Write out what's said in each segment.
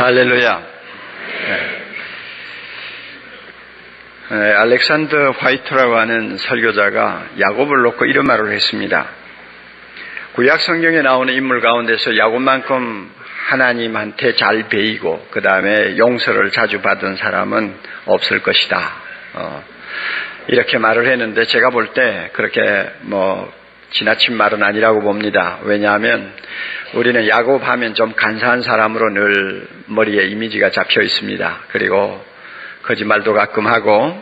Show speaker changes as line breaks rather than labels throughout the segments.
할렐루야. 알렉산더 화이트라고 하는 설교자가 야곱을 놓고 이런 말을 했습니다. 구약 성경에 나오는 인물 가운데서 야곱만큼 하나님한테 잘 배이고 그 다음에 용서를 자주 받은 사람은 없을 것이다. 이렇게 말을 했는데 제가 볼 때 그렇게 지나친 말은 아니라고 봅니다. 왜냐하면 우리는 야곱 하면 좀 간사한 사람으로 늘 머리에 이미지가 잡혀 있습니다. 그리고 거짓말도 가끔 하고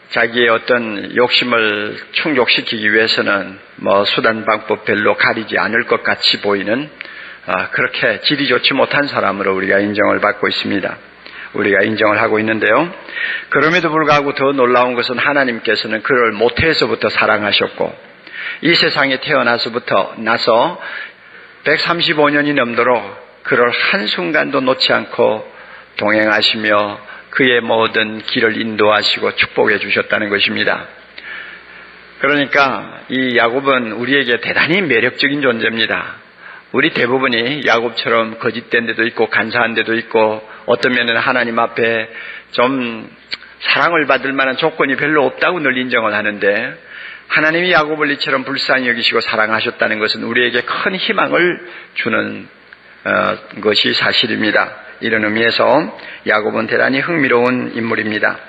자기의 어떤 욕심을 충족시키기 위해서는 수단 방법 별로 가리지 않을 것 같이 보이는 그렇게 질이 좋지 못한 사람으로 우리가 인정을 받고 있습니다. 우리가 인정을 하고 있는데요. 그럼에도 불구하고 더 놀라운 것은 하나님께서는 그를 모태에서부터 사랑하셨고 이 세상에 나서 135년이 넘도록 그를 한순간도 놓지 않고 동행하시며 그의 모든 길을 인도하시고 축복해 주셨다는 것입니다. 그러니까 이 야곱은 우리에게 대단히 매력적인 존재입니다. 우리 대부분이 야곱처럼 거짓된 데도 있고 간사한 데도 있고 어떤 면에는 하나님 앞에 좀 사랑을 받을 만한 조건이 별로 없다고 늘 인정을 하는데 하나님이 야곱을 이처럼 불쌍히 여기시고 사랑하셨다는 것은 우리에게 큰 희망을 주는 것이 사실입니다. 이런 의미에서 야곱은 대단히 흥미로운 인물입니다.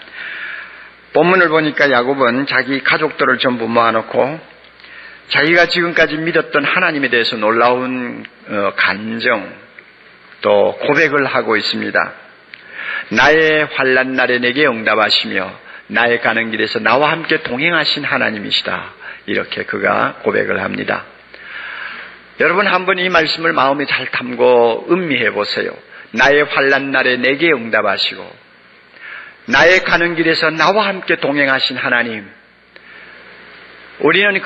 본문을 보니까 야곱은 자기 가족들을 전부 모아놓고 자기가 지금까지 믿었던 하나님에 대해서 놀라운 간정 또 고백을 하고 있습니다. 나의 환난 날에 내게 응답하시며 나의 가는 길에서 나와 함께 동행하신 하나님이시다. 이렇게 그가 고백을 합니다. 여러분 한번 이 말씀을 마음에 잘 담고 음미해 보세요. 나의 환난 날에 내게 응답하시고 나의 가는 길에서 나와 함께 동행하신 하나님. 우리는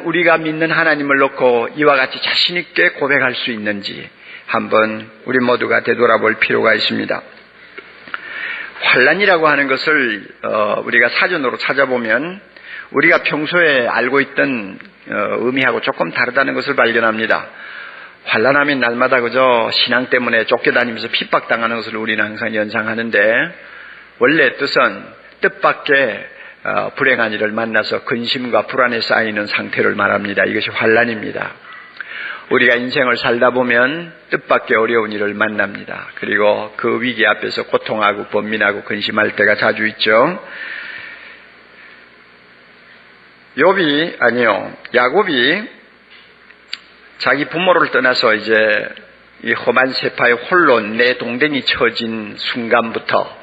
우리가 믿는 하나님을 놓고 이와 같이 자신 있게 고백할 수 있는지 한번 우리 모두가 되돌아볼 필요가 있습니다. 환난이라고 하는 것을 우리가 사전으로 찾아보면 우리가 평소에 알고 있던 의미하고 조금 다르다는 것을 발견합니다. 환난하면 날마다 그저 신앙 때문에 쫓겨다니면서 핍박당하는 것을 우리는 항상 연상하는데 원래 뜻은 뜻밖의 불행한 일을 만나서 근심과 불안에 쌓이는 상태를 말합니다. 이것이 환난입니다. 우리가 인생을 살다 보면 뜻밖의 어려운 일을 만납니다. 그리고 그 위기 앞에서 고통하고 번민하고 근심할 때가 자주 있죠. 야곱이 자기 부모를 떠나서 이제 이 험한 세파에 홀로 내동댕이 쳐진 순간부터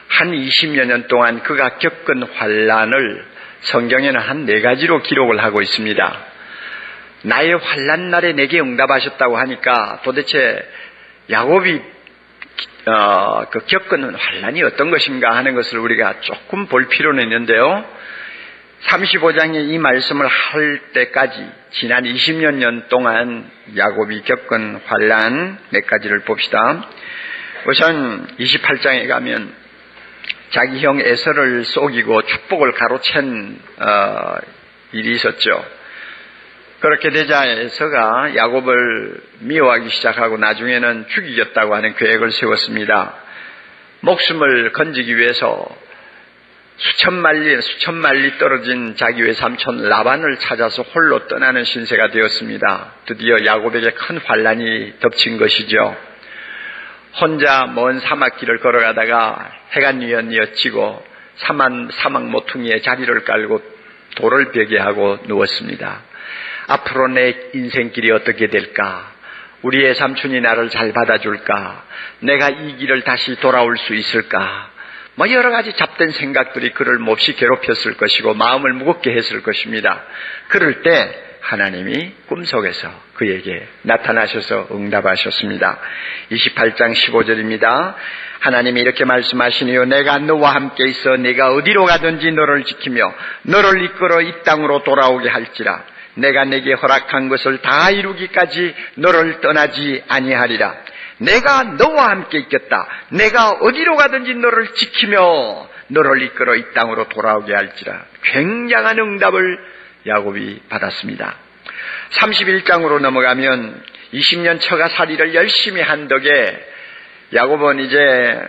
한 20여 년 동안 그가 겪은 환난을 성경에는 한 4가지로 기록을 하고 있습니다. 나의 환난 날에 내게 응답하셨다고 하니까 도대체 야곱이 겪은 환난이 어떤 것인가 하는 것을 우리가 조금 볼 필요는 있는데요. 35장에 이 말씀을 할 때까지 지난 20여 년 동안 야곱이 겪은 환난 4가지를 봅시다. 우선 28장에 가면 자기 형 에서를 속이고 축복을 가로챈 일이 있었죠. 그렇게 되자 에서가 야곱을 미워하기 시작하고 나중에는 죽이겠다고 하는 계획을 세웠습니다. 목숨을 건지기 위해서 수천 말리 떨어진 자기 외삼촌 라반을 찾아서 홀로 떠나는 신세가 되었습니다. 드디어 야곱에게 큰 환난이 덮친 것이죠. 혼자 먼 사막길을 걸어가다가 해가 뉘엿뉘엿지고 사막 모퉁이에 자리를 깔고 돌을 베게 하고 누웠습니다. 앞으로 내 인생길이 어떻게 될까? 우리의 삼촌이 나를 잘 받아줄까? 내가 이 길을 다시 돌아올 수 있을까? 여러 가지 잡된 생각들이 그를 몹시 괴롭혔을 것이고 마음을 무겁게 했을 것입니다. 그럴 때 하나님이 꿈속에서 그에게 나타나셔서 응답하셨습니다. 28장 15절입니다. 하나님이 이렇게 말씀하시니요. 내가 너와 함께 있어 네가 어디로 가든지 너를 지키며 너를 이끌어 이 땅으로 돌아오게 할지라. 내가 내게 허락한 것을 다 이루기까지 너를 떠나지 아니하리라. 내가 너와 함께 있겠다. 내가 어디로 가든지 너를 지키며 너를 이끌어 이 땅으로 돌아오게 할지라. 굉장한 응답을 야곱이 받았습니다. 31장으로 넘어가면 20년 처가살이를 열심히 한 덕에 야곱은 이제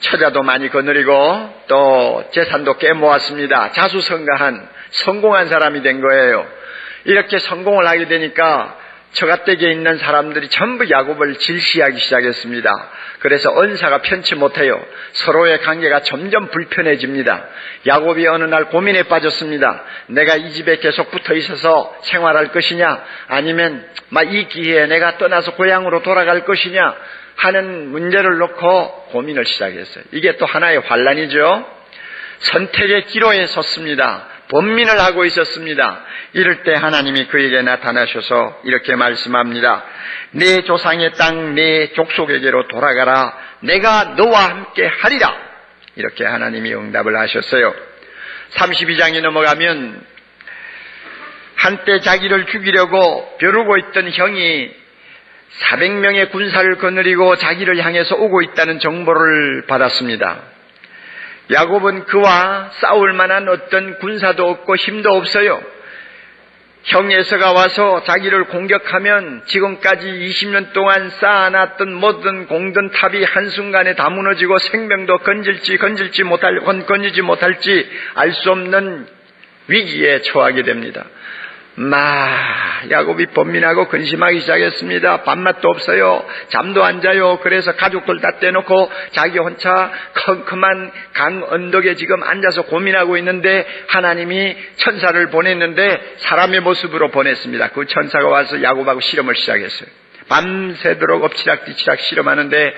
처자도 많이 거느리고 또 재산도 꽤 모았습니다. 자수성가한 성공한 사람이 된 거예요. 이렇게 성공을 하게 되니까 처가댁에 있는 사람들이 전부 야곱을 질시하기 시작했습니다. 그래서 언사가 편치 못해요. 서로의 관계가 점점 불편해집니다. 야곱이 어느 날 고민에 빠졌습니다. 내가 이 집에 계속 붙어 있어서 생활할 것이냐, 아니면 이 기회에 내가 떠나서 고향으로 돌아갈 것이냐 하는 문제를 놓고 고민을 시작했어요. 이게 또 하나의 환란이죠. 선택의 기로에 섰습니다. 번민을 하고 있었습니다. 이럴 때 하나님이 그에게 나타나셔서 이렇게 말씀합니다. 내 조상의 땅, 내 족속에게로 돌아가라. 내가 너와 함께 하리라. 이렇게 하나님이 응답을 하셨어요. 32장이 넘어가면 한때 자기를 죽이려고 벼르고 있던 형이 400명의 군사를 거느리고 자기를 향해서 오고 있다는 정보를 받았습니다. 야곱은 그와 싸울 만한 어떤 군사도 없고 힘도 없어요. 형 에서가 와서 자기를 공격하면 지금까지 20년 동안 쌓아놨던 모든 공든 탑이 한순간에 다 무너지고 생명도 건질지 못할지 알 수 없는 위기에 처하게 됩니다. 야곱이 번민하고 근심하기 시작했습니다. 밥맛도 없어요. 잠도 안 자요. 그래서 가족들 다 떼놓고 자기 혼자 컴컴한 강 언덕에 지금 앉아서 고민하고 있는데 하나님이 천사를 보냈는데 사람의 모습으로 보냈습니다. 그 천사가 와서 야곱하고 실험을 시작했어요. 밤새도록 엎치락뒤치락 실험하는데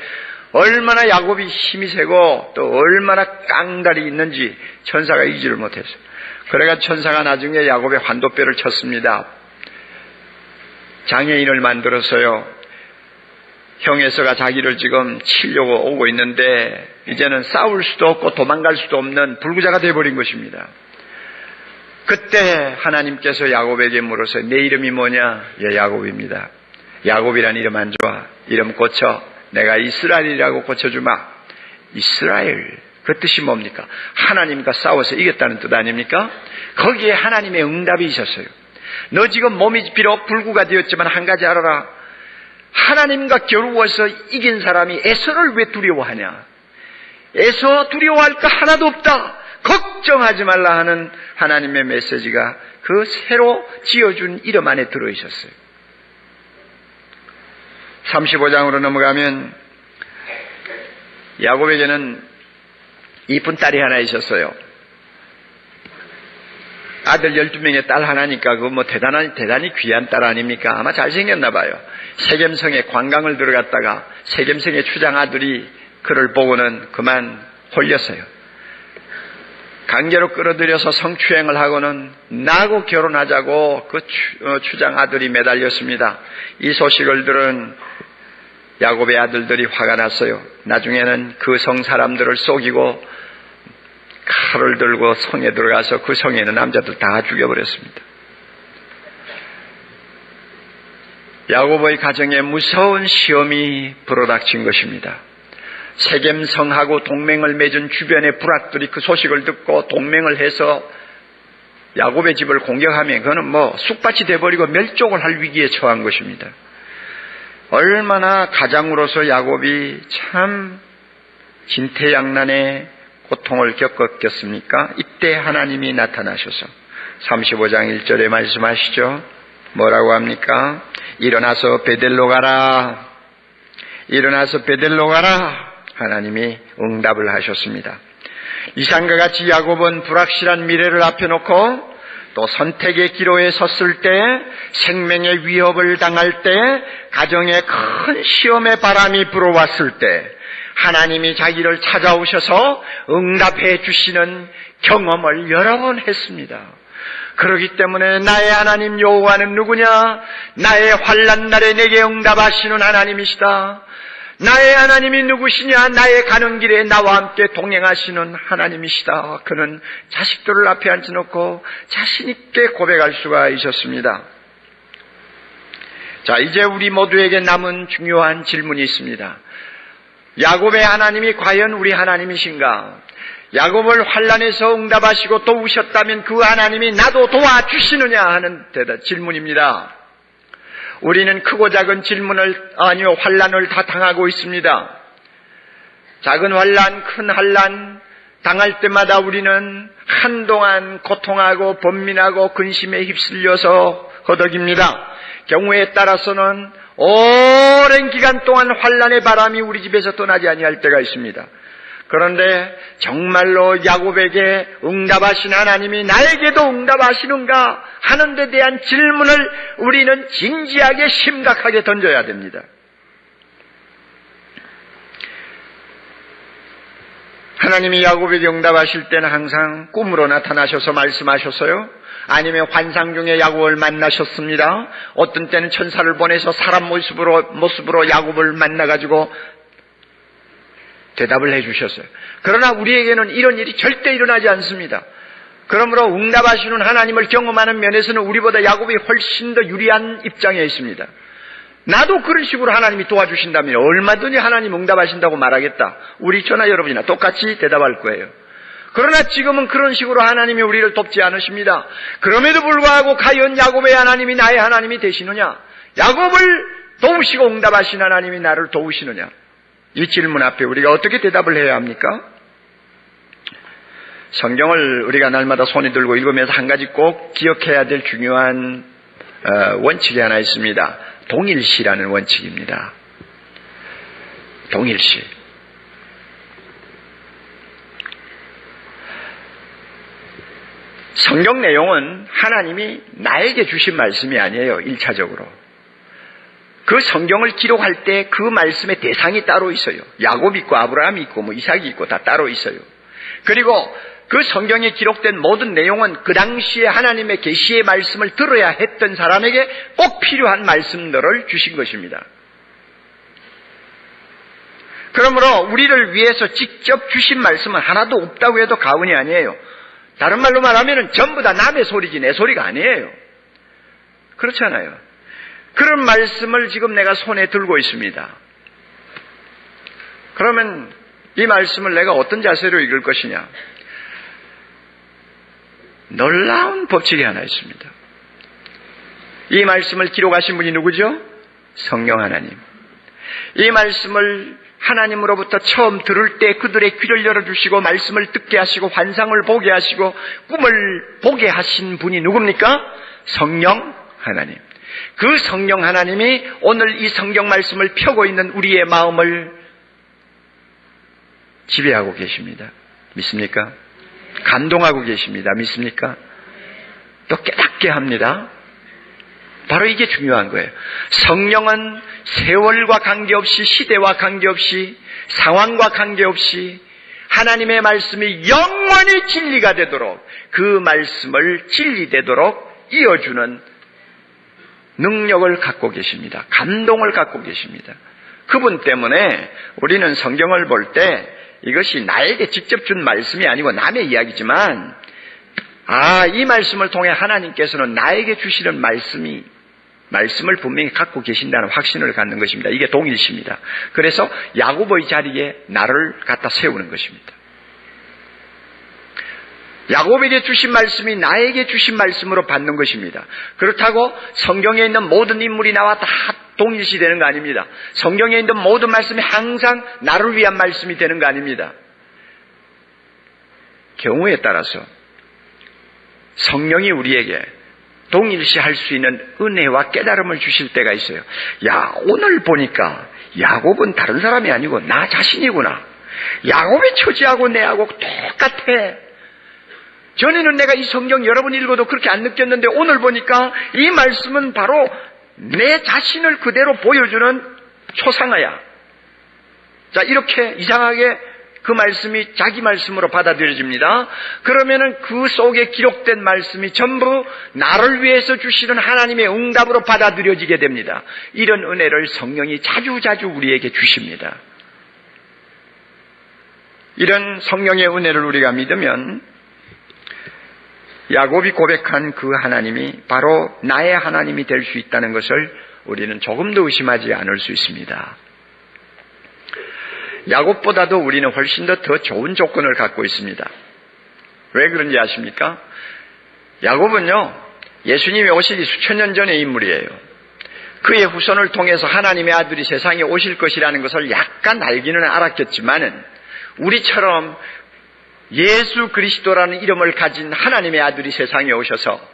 얼마나 야곱이 힘이 세고 또 얼마나 깡다리 있는지 천사가 이기지를 못했어요. 그래가 천사가 나중에 야곱의 환도뼈를 쳤습니다. 장애인을 만들어서요. 형 에서가 자기를 지금 치려고 오고 있는데 이제는 싸울 수도 없고 도망갈 수도 없는 불구자가 되어버린 것입니다. 그때 하나님께서 야곱에게 물으세요. 내 이름이 뭐냐? 예, 야곱입니다. 야곱이란 이름 안 좋아. 이름 고쳐. 내가 이스라엘이라고 고쳐주마. 이스라엘. 그 뜻이 뭡니까? 하나님과 싸워서 이겼다는 뜻 아닙니까? 거기에 하나님의 응답이 있었어요. 너 지금 몸이 비록 불구가 되었지만 한 가지 알아라. 하나님과 겨루어서 이긴 사람이 에서를 왜 두려워하냐? 에서 두려워할 거 하나도 없다. 걱정하지 말라 하는 하나님의 메시지가 그 새로 지어준 이름 안에 들어있었어요. 35장으로 넘어가면 야곱에게는 이쁜 딸이 하나 있었어요. 아들 12명의 딸 하나니까 대단히 귀한 딸 아닙니까? 아마 잘생겼나 봐요. 세겜성에 관광을 들어갔다가 세겜성의 추장 아들이 그를 보고는 그만 홀렸어요. 강제로 끌어들여서 성추행을 하고는 나하고 결혼하자고 그 추장 아들이 매달렸습니다. 이 소식을 들은 야곱의 아들들이 화가 났어요. 나중에는 그 성 사람들을 속이고 칼을 들고 성에 들어가서 그 성에 있는 남자들 다 죽여버렸습니다. 야곱의 가정에 무서운 시험이 불어닥친 것입니다. 세겜성하고 동맹을 맺은 주변의 부락들이 그 소식을 듣고 동맹을 해서 야곱의 집을 공격하면 그거는 쑥밭이 돼버리고 멸종을 할 위기에 처한 것입니다. 얼마나 가장으로서 야곱이 참 진퇴양난의 고통을 겪었겠습니까? 이때 하나님이 나타나셔서 35장 1절에 말씀하시죠. 뭐라고 합니까? 일어나서 베델로 가라. 일어나서 베델로 가라. 하나님이 응답을 하셨습니다. 이상과 같이 야곱은 불확실한 미래를 앞에 놓고 또 선택의 기로에 섰을 때, 생명의 위협을 당할 때, 가정에 큰 시험의 바람이 불어왔을 때 하나님이 자기를 찾아오셔서 응답해 주시는 경험을 여러 번 했습니다. 그렇기 때문에 나의 하나님 여호와는 누구냐? 나의 환난 날에 내게 응답하시는 하나님이시다. 나의 하나님이 누구시냐? 나의 가는 길에 나와 함께 동행하시는 하나님이시다. 그는 자식들을 앞에 앉혀놓고 자신 있게 고백할 수가 있었습니다. 자, 이제 우리 모두에게 남은 중요한 질문이 있습니다. 야곱의 하나님이 과연 우리 하나님이신가? 야곱을 환난에서 응답하시고 도우셨다면 그 하나님이 나도 도와주시느냐 하는 질문입니다. 우리는 크고 작은 환난을 다 당하고 있습니다. 작은 환난, 큰 환난 당할 때마다 우리는 한동안 고통하고 번민하고 근심에 휩쓸려서 허덕입니다. 경우에 따라서는 오랜 기간 동안 환난의 바람이 우리 집에서 떠나지 아니할 때가 있습니다. 그런데 정말로 야곱에게 응답하신 하나님이 나에게도 응답하시는가 하는 데 대한 질문을 우리는 진지하게 심각하게 던져야 됩니다. 하나님이 야곱에게 응답하실 때는 항상 꿈으로 나타나셔서 말씀하셨어요. 아니면 환상 중에 야곱을 만나셨습니다. 어떤 때는 천사를 보내서 사람 모습으로 야곱을 만나가지고 대답을 해주셨어요. 그러나 우리에게는 이런 일이 절대 일어나지 않습니다. 그러므로 응답하시는 하나님을 경험하는 면에서는 우리보다 야곱이 훨씬 더 유리한 입장에 있습니다. 나도 그런 식으로 하나님이 도와주신다면 얼마든지 하나님 응답하신다고 말하겠다. 우리 저나 여러분이나 똑같이 대답할 거예요. 그러나 지금은 그런 식으로 하나님이 우리를 돕지 않으십니다. 그럼에도 불구하고 과연 야곱의 하나님이 나의 하나님이 되시느냐? 야곱을 도우시고 응답하신 하나님이 나를 도우시느냐? 이 질문 앞에 우리가 어떻게 대답을 해야 합니까? 성경을 우리가 날마다 손에 들고 읽으면서 한 가지 꼭 기억해야 될 중요한 원칙이 하나 있습니다. 동일시라는 원칙입니다. 동일시. 성경 내용은 하나님이 나에게 주신 말씀이 아니에요. 1차적으로. 그 성경을 기록할 때 그 말씀의 대상이 따로 있어요. 야곱 있고 아브라함이 있고 이삭이 있고 다 따로 있어요. 그리고 그 성경에 기록된 모든 내용은 그 당시에 하나님의 계시의 말씀을 들어야 했던 사람에게 꼭 필요한 말씀들을 주신 것입니다. 그러므로 우리를 위해서 직접 주신 말씀은 하나도 없다고 해도 과언이 아니에요. 다른 말로 말하면 전부 다 남의 소리지 내 소리가 아니에요. 그렇잖아요. 그런 말씀을 지금 내가 손에 들고 있습니다. 그러면 이 말씀을 내가 어떤 자세로 읽을 것이냐? 놀라운 법칙이 하나 있습니다. 이 말씀을 기록하신 분이 누구죠? 성령 하나님. 이 말씀을 하나님으로부터 처음 들을 때 그들의 귀를 열어주시고 말씀을 듣게 하시고 환상을 보게 하시고 꿈을 보게 하신 분이 누굽니까? 성령 하나님. 그 성령 하나님이 오늘 이 성경 말씀을 펴고 있는 우리의 마음을 지배하고 계십니다. 믿습니까? 감동하고 계십니다. 믿습니까? 또 깨닫게 합니다. 바로 이게 중요한 거예요. 성령은 세월과 관계없이 시대와 관계없이 상황과 관계없이 하나님의 말씀이 영원히 진리가 되도록 그 말씀을 진리되도록 이어주는 능력을 갖고 계십니다. 감동을 갖고 계십니다. 그분 때문에 우리는 성경을 볼 때 이것이 나에게 직접 준 말씀이 아니고 남의 이야기지만 이 말씀을 통해 하나님께서는 나에게 주시는 말씀을 분명히 갖고 계신다는 확신을 갖는 것입니다. 이게 동일시입니다. 그래서 야곱의 자리에 나를 갖다 세우는 것입니다. 야곱에게 주신 말씀이 나에게 주신 말씀으로 받는 것입니다. 그렇다고 성경에 있는 모든 인물이 나와 다 동일시 되는 거 아닙니다. 성경에 있는 모든 말씀이 항상 나를 위한 말씀이 되는 거 아닙니다. 경우에 따라서 성령이 우리에게 동일시할 수 있는 은혜와 깨달음을 주실 때가 있어요. 오늘 보니까 야곱은 다른 사람이 아니고 나 자신이구나. 야곱의 처지하고 내하고 똑같아. 전에는 내가 이 성경 여러 번 읽어도 그렇게 안 느꼈는데 오늘 보니까 이 말씀은 바로 내 자신을 그대로 보여주는 초상화야. 자, 이렇게 이상하게 그 말씀이 자기 말씀으로 받아들여집니다. 그러면은 그 속에 기록된 말씀이 전부 나를 위해서 주시는 하나님의 응답으로 받아들여지게 됩니다. 이런 은혜를 성령이 자주자주 우리에게 주십니다. 이런 성령의 은혜를 우리가 믿으면 야곱이 고백한 그 하나님이 바로 나의 하나님이 될 수 있다는 것을 우리는 조금도 의심하지 않을 수 있습니다. 야곱보다도 우리는 훨씬 더 좋은 조건을 갖고 있습니다. 왜 그런지 아십니까? 야곱은요, 예수님이 오시기 수천 년 전의 인물이에요. 그의 후손을 통해서 하나님의 아들이 세상에 오실 것이라는 것을 약간 알기는 알았겠지만은 우리처럼 예수 그리스도라는 이름을 가진 하나님의 아들이 세상에 오셔서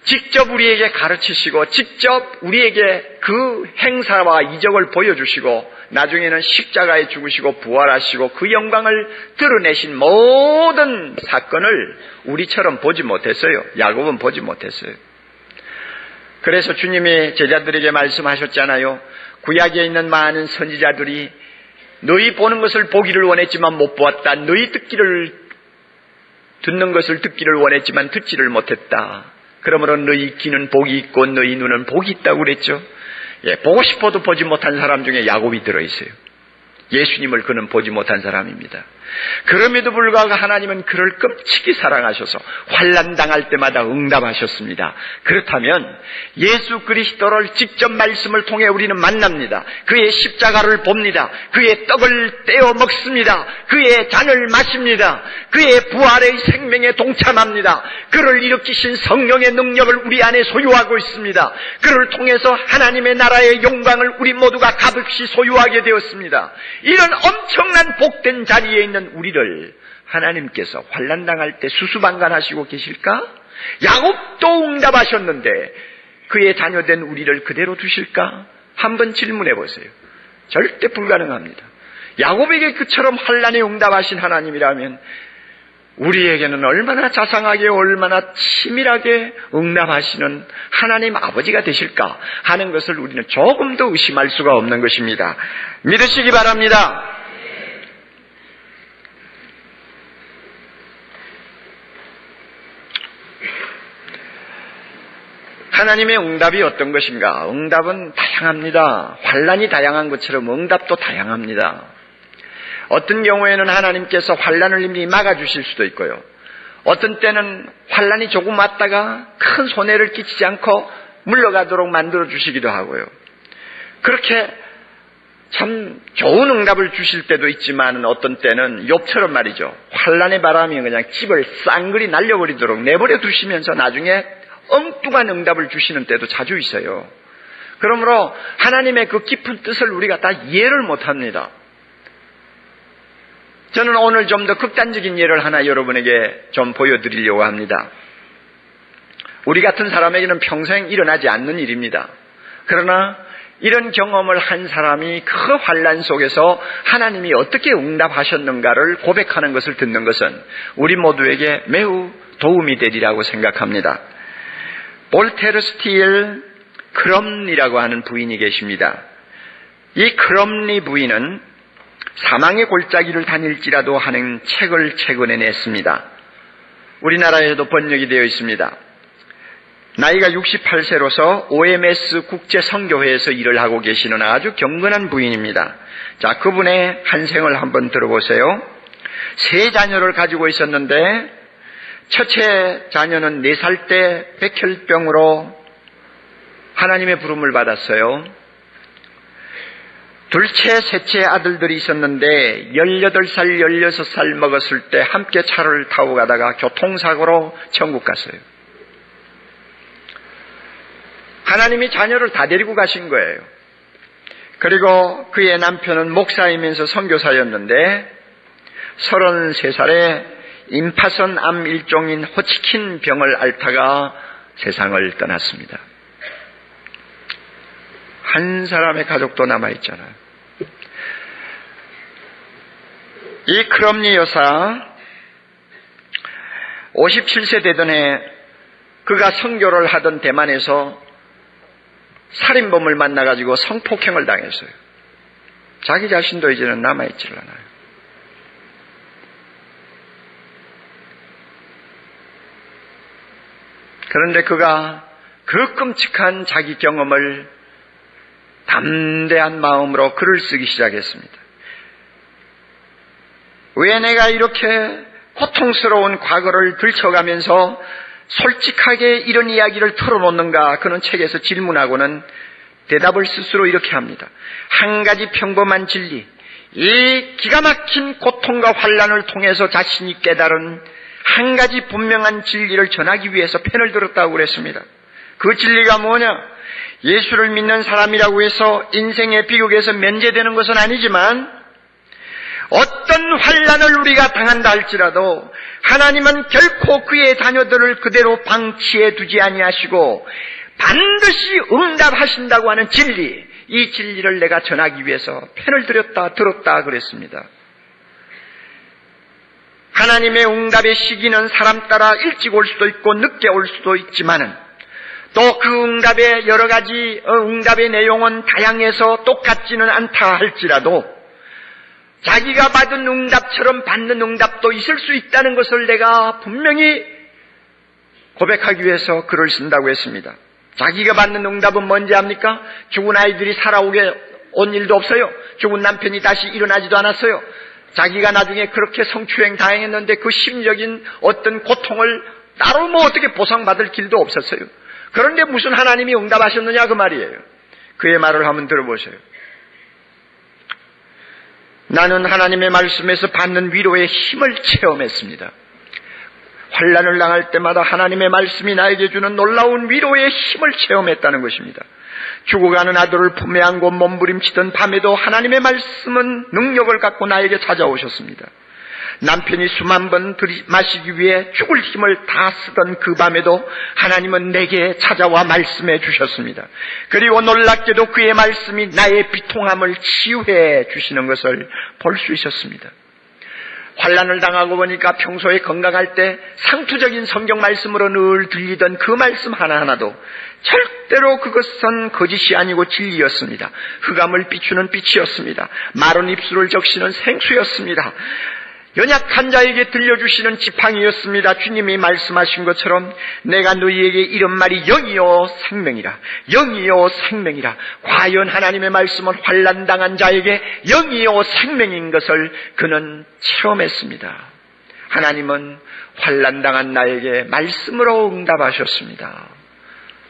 직접 우리에게 가르치시고 직접 우리에게 그 행사와 이적을 보여주시고 나중에는 십자가에 죽으시고 부활하시고 그 영광을 드러내신 모든 사건을 우리처럼 보지 못했어요. 야곱은 보지 못했어요. 그래서 주님이 제자들에게 말씀하셨잖아요. 구약에 있는 많은 선지자들이 너희 보는 것을 보기를 원했지만 못 보았다. 너희 듣는 것을 듣기를 원했지만 듣지를 못했다. 그러므로 너희 귀는 복이 있고 너희 눈은 복이 있다고 그랬죠. 보고 싶어도 보지 못한 사람 중에 야곱이 들어있어요. 예수님을 그는 보지 못한 사람입니다. 그럼에도 불구하고 하나님은 그를 끔찍이 사랑하셔서 환난 당할 때마다 응답하셨습니다. 그렇다면 예수 그리스도를 직접 말씀을 통해 우리는 만납니다. 그의 십자가를 봅니다. 그의 떡을 떼어 먹습니다. 그의 잔을 마십니다. 그의 부활의 생명에 동참합니다. 그를 일으키신 성령의 능력을 우리 안에 소유하고 있습니다. 그를 통해서 하나님의 나라의 영광을 우리 모두가 가득히 소유하게 되었습니다. 이런 엄청난 복된 자리에 있는 우리를 하나님께서 환난당할 때 수수방관하시고 계실까? 야곱도 응답하셨는데 그의 자녀된 우리를 그대로 두실까? 한번 질문해 보세요. 절대 불가능합니다. 야곱에게 그처럼 환난에 응답하신 하나님이라면 우리에게는 얼마나 자상하게 얼마나 치밀하게 응답하시는 하나님 아버지가 되실까 하는 것을 우리는 조금 더 의심할 수가 없는 것입니다. 믿으시기 바랍니다. 하나님의 응답이 어떤 것인가? 응답은 다양합니다. 환난이 다양한 것처럼 응답도 다양합니다. 어떤 경우에는 하나님께서 환난을 이미 막아주실 수도 있고요. 어떤 때는 환난이 조금 왔다가 큰 손해를 끼치지 않고 물러가도록 만들어주시기도 하고요. 그렇게 참 좋은 응답을 주실 때도 있지만 어떤 때는 욥처럼 말이죠. 환난의 바람이 그냥 집을 쌍그리 날려버리도록 내버려 두시면서 나중에 엉뚱한 응답을 주시는 때도 자주 있어요. 그러므로 하나님의 그 깊은 뜻을 우리가 다 이해를 못합니다. 저는 오늘 좀 더 극단적인 예를 하나 여러분에게 좀 보여드리려고 합니다. 우리 같은 사람에게는 평생 일어나지 않는 일입니다. 그러나 이런 경험을 한 사람이 그 환난 속에서 하나님이 어떻게 응답하셨는가를 고백하는 것을 듣는 것은 우리 모두에게 매우 도움이 되리라고 생각합니다. 볼테르 스틸 크럼리라고 하는 부인이 계십니다. 이 크럼리 부인은 사망의 골짜기를 다닐지라도 하는 책을 최근에 냈습니다. 우리나라에도 번역이 되어 있습니다. 나이가 68세로서 OMS 국제선교회에서 일을 하고 계시는 아주 경건한 부인입니다. 자, 그분의 한 생을 한번 들어보세요. 3 자녀를 가지고 있었는데 첫째 자녀는 4살 때 백혈병으로 하나님의 부름을 받았어요. 둘째, 셋째 아들들이 있었는데 18살, 16살 먹었을 때 함께 차를 타고 가다가 교통사고로 천국 갔어요. 하나님이 자녀를 다 데리고 가신 거예요. 그리고 그의 남편은 목사이면서 선교사였는데 33살에 임파선 암 일종인 호치킨 병을 앓다가 세상을 떠났습니다. 한 사람의 가족도 남아있잖아요. 이 크럼리 여사 57세 되던 해 그가 선교를 하던 대만에서 살인범을 만나가지고 성폭행을 당했어요. 자기 자신도 이제는 남아있질 않아요. 그런데 그가 그 끔찍한 자기 경험을 담대한 마음으로 글을 쓰기 시작했습니다. 왜 내가 이렇게 고통스러운 과거를 들춰가면서 솔직하게 이런 이야기를 털어놓는가? 그는 책에서 질문하고는 대답을 스스로 이렇게 합니다. 한 가지 평범한 진리, 이 기가 막힌 고통과 환난을 통해서 자신이 깨달은 한 가지 분명한 진리를 전하기 위해서 펜을 들었다고 그랬습니다. 그 진리가 뭐냐? 예수를 믿는 사람이라고 해서 인생의 비극에서 면제되는 것은 아니지만 어떤 환난을 우리가 당한다 할지라도 하나님은 결코 그의 자녀들을 그대로 방치해 두지 아니하시고 반드시 응답하신다고 하는 진리, 이 진리를 내가 전하기 위해서 편을 들었다 그랬습니다. 하나님의 응답의 시기는 사람 따라 일찍 올 수도 있고 늦게 올 수도 있지만은 또 그 응답의 여러 가지 응답의 내용은 다양해서 똑같지는 않다 할지라도 자기가 받은 응답처럼 받는 응답도 있을 수 있다는 것을 내가 분명히 고백하기 위해서 글을 쓴다고 했습니다. 자기가 받는 응답은 뭔지 압니까? 죽은 아이들이 살아오게 온 일도 없어요. 죽은 남편이 다시 일어나지도 않았어요. 자기가 나중에 그렇게 성추행 당했는데 그 심적인 어떤 고통을 따로 어떻게 보상받을 길도 없었어요. 그런데 무슨 하나님이 응답하셨느냐 그 말이에요. 그의 말을 한번 들어보세요. 나는 하나님의 말씀에서 받는 위로의 힘을 체험했습니다. 환난을 당할 때마다 하나님의 말씀이 나에게 주는 놀라운 위로의 힘을 체험했다는 것입니다. 죽어가는 아들을 품에 안고 몸부림치던 밤에도 하나님의 말씀은 능력을 갖고 나에게 찾아오셨습니다. 남편이 숨 한 번 마시기 위해 죽을 힘을 다 쓰던 그 밤에도 하나님은 내게 찾아와 말씀해 주셨습니다. 그리고 놀랍게도 그의 말씀이 나의 비통함을 치유해 주시는 것을 볼 수 있었습니다. 환난을 당하고 보니까 평소에 건강할 때 상투적인 성경 말씀으로 늘 들리던 그 말씀 하나하나도 절대로 그것은 거짓이 아니고 진리였습니다. 흑암을 비추는 빛이었습니다. 마른 입술을 적시는 생수였습니다. 연약한 자에게 들려주시는 지팡이였습니다. 주님이 말씀하신 것처럼 내가 너희에게 이런 말이 영이요 생명이라, 영이요 생명이라. 과연 하나님의 말씀은 환난당한 자에게 영이요 생명인 것을 그는 체험했습니다. 하나님은 환난당한 나에게 말씀으로 응답하셨습니다.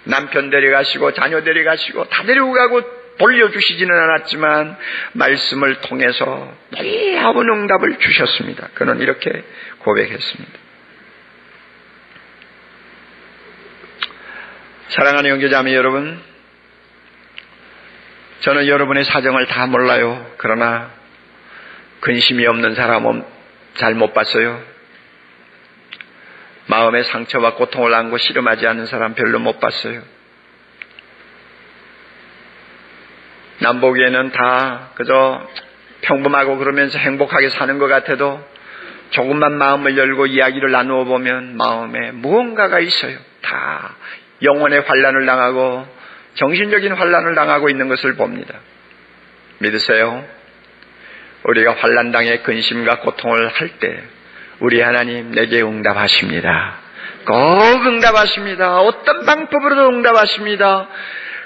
남편 데려가시고 자녀 데려가시고 다 데리고 가고 돌려주시지는 않았지만 말씀을 통해서 놀라운 응답을 주셨습니다. 그는 이렇게 고백했습니다. 사랑하는 형제자매 여러분, 저는 여러분의 사정을 다 몰라요. 그러나 근심이 없는 사람은 잘 못 봤어요. 마음의 상처와 고통을 안고 씨름하지 않는 사람 별로 못 봤어요. 남 보기에는 다 그저 평범하고 그러면서 행복하게 사는 것 같아도 조금만 마음을 열고 이야기를 나누어 보면 마음에 무언가가 있어요. 다 영혼의 환난을 당하고 정신적인 환난을 당하고 있는 것을 봅니다. 믿으세요? 우리가 환난당해 근심과 고통을 할 때 우리 하나님 내게 응답하십니다. 꼭 응답하십니다. 어떤 방법으로도 응답하십니다.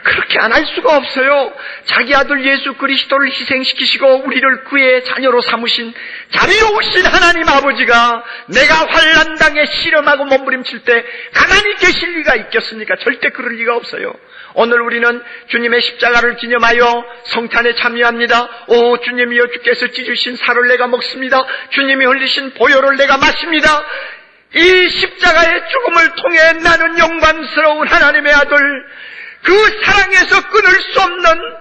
그렇게 안 할 수가 없어요. 자기 아들 예수 그리스도를 희생시키시고 우리를 그의 자녀로 삼으신 자비로우신 하나님 아버지가 내가 환난당해 씨름하고 몸부림칠 때 가만히 계실 리가 있겠습니까? 절대 그럴 리가 없어요. 오늘 우리는 주님의 십자가를 기념하여 성탄에 참여합니다. 오 주님이여, 주께서 찢으신 살을 내가 먹습니다. 주님이 흘리신 보혈을 내가 마십니다. 이 십자가의 죽음을 통해 나는 영광스러운 하나님의 아들, 그 사랑에서 끊을 수 없는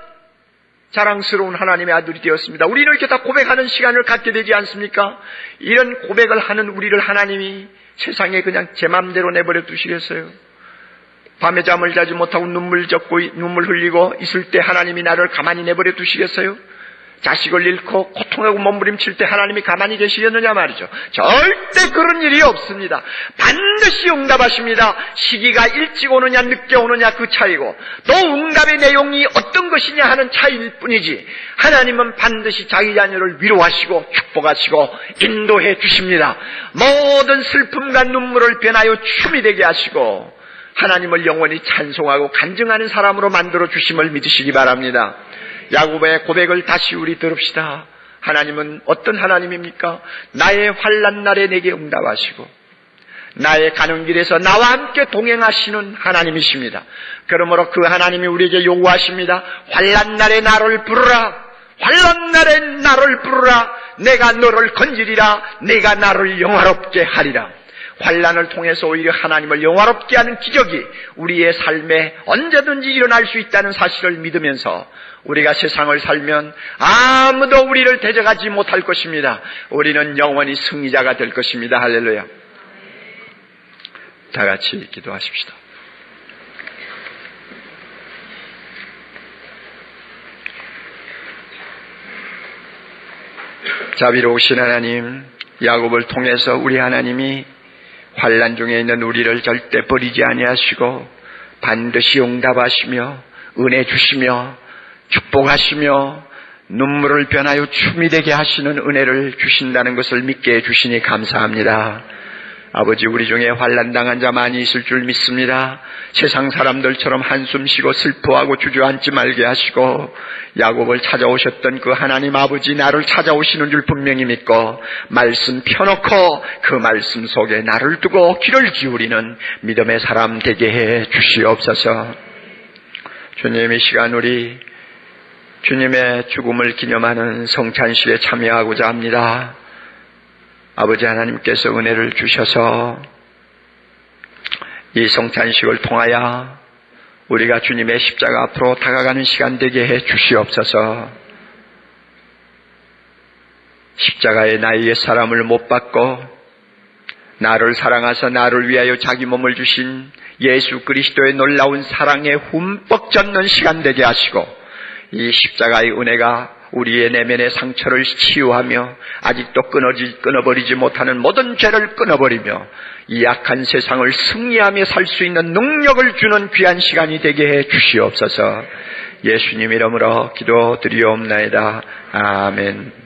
자랑스러운 하나님의 아들이 되었습니다. 우리는 이렇게 다 고백하는 시간을 갖게 되지 않습니까? 이런 고백을 하는 우리를 하나님이 세상에 그냥 제 마음대로 내버려 두시겠어요? 밤에 잠을 자지 못하고 눈물 흘리고 있을 때 하나님이 나를 가만히 내버려 두시겠어요? 자식을 잃고 고통하고 몸부림칠 때 하나님이 가만히 계시겠느냐 말이죠. 절대 그런 일이 없습니다. 반드시 응답하십니다. 시기가 일찍 오느냐 늦게 오느냐 그 차이고 또 응답의 내용이 어떤 것이냐 하는 차이일 뿐이지 하나님은 반드시 자기 자녀를 위로하시고 축복하시고 인도해 주십니다. 모든 슬픔과 눈물을 변하여 춤이 되게 하시고 하나님을 영원히 찬송하고 간증하는 사람으로 만들어 주심을 믿으시기 바랍니다. 야곱의 고백을 다시 우리 들읍시다. 하나님은 어떤 하나님입니까? 나의 환난 날에 내게 응답하시고 나의 가는 길에서 나와 함께 동행하시는 하나님이십니다. 그러므로 그 하나님이 우리에게 요구하십니다. 환난 날에 나를 부르라. 환난 날에 나를 부르라. 내가 너를 건지리라. 내가 나를 영화롭게 하리라. 환난을 통해서 오히려 하나님을 영화롭게 하는 기적이 우리의 삶에 언제든지 일어날 수 있다는 사실을 믿으면서 우리가 세상을 살면 아무도 우리를 대적하지 못할 것입니다. 우리는 영원히 승리자가 될 것입니다. 할렐루야. 다 같이 기도하십시다. 자비로우신 하나님, 야곱을 통해서 우리 하나님이 환난 중에 있는 우리를 절대 버리지 아니하시고 반드시 응답하시며 은혜 주시며 축복하시며 눈물을 변하여 춤이 되게 하시는 은혜를 주신다는 것을 믿게 해주시니 감사합니다. 아버지, 우리 중에 환난당한 자 많이 있을 줄 믿습니다. 세상 사람들처럼 한숨 쉬고 슬퍼하고 주저앉지 말게 하시고 야곱을 찾아오셨던 그 하나님 아버지, 나를 찾아오시는 줄 분명히 믿고 말씀 펴놓고 그 말씀 속에 나를 두고 귀를 기울이는 믿음의 사람 되게 해 주시옵소서. 주님, 이 시간 우리 주님의 죽음을 기념하는 성찬식에 참여하고자 합니다. 아버지 하나님께서 은혜를 주셔서 이 성찬식을 통하여 우리가 주님의 십자가 앞으로 다가가는 시간 되게 해 주시옵소서. 십자가에 나의 옛사람을 못 받고 나를 사랑하사 나를 위하여 자기 몸을 주신 예수 그리스도의 놀라운 사랑에 흠뻑 젖는 시간 되게 하시고 이 십자가의 은혜가 우리의 내면의 상처를 치유하며 아직도 끊어버리지 못하는 모든 죄를 끊어버리며 이 악한 세상을 승리하며 살 수 있는 능력을 주는 귀한 시간이 되게 해 주시옵소서. 예수님 이름으로 기도드리옵나이다. 아멘.